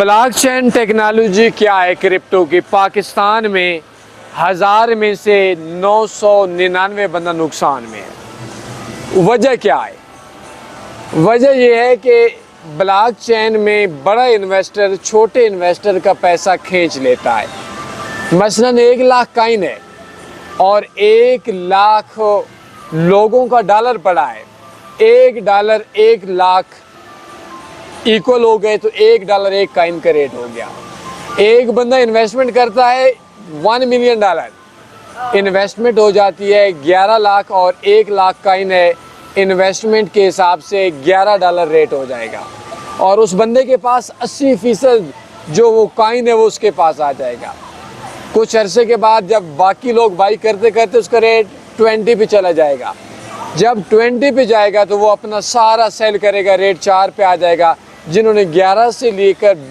Blockchain technology क्या है crypto की? पाकिस्तान में 1000 में से 999 बंदा नुकसान में है। वजह क्या है? वजह यह है कि ब्लॉकचेन में बड़ा इन्वेस्टर छोटे इन्वेस्टर का पैसा खींच लेता है। मसलन 1 लाख कॉइन है और 1 लाख लोगों का डॉलर पड़ा है। $1 1 लाख इक्वल हो गए तो $1 1 कॉइन का रेट हो गया। एक बंदा इन्वेस्टमेंट करता है $1 मिलियन, इन्वेस्टमेंट हो जाती है 11 लाख और 1 लाख कॉइन है, इन्वेस्टमेंट के हिसाब से $11 रेट हो जाएगा और उस बंदे के पास 80% जो वो कॉइन है वो उसके पास आ जाएगा। कुछ अरसे के बाद जब बाकी लोग बाई करते करते उसका रेट 20 पे चला जाएगा। जब 20 पे जाएगा तो वो अपना सारा सेल करेगा, रेट 4 पे आ जाएगा। जिन्होंने 11 से लेकर 20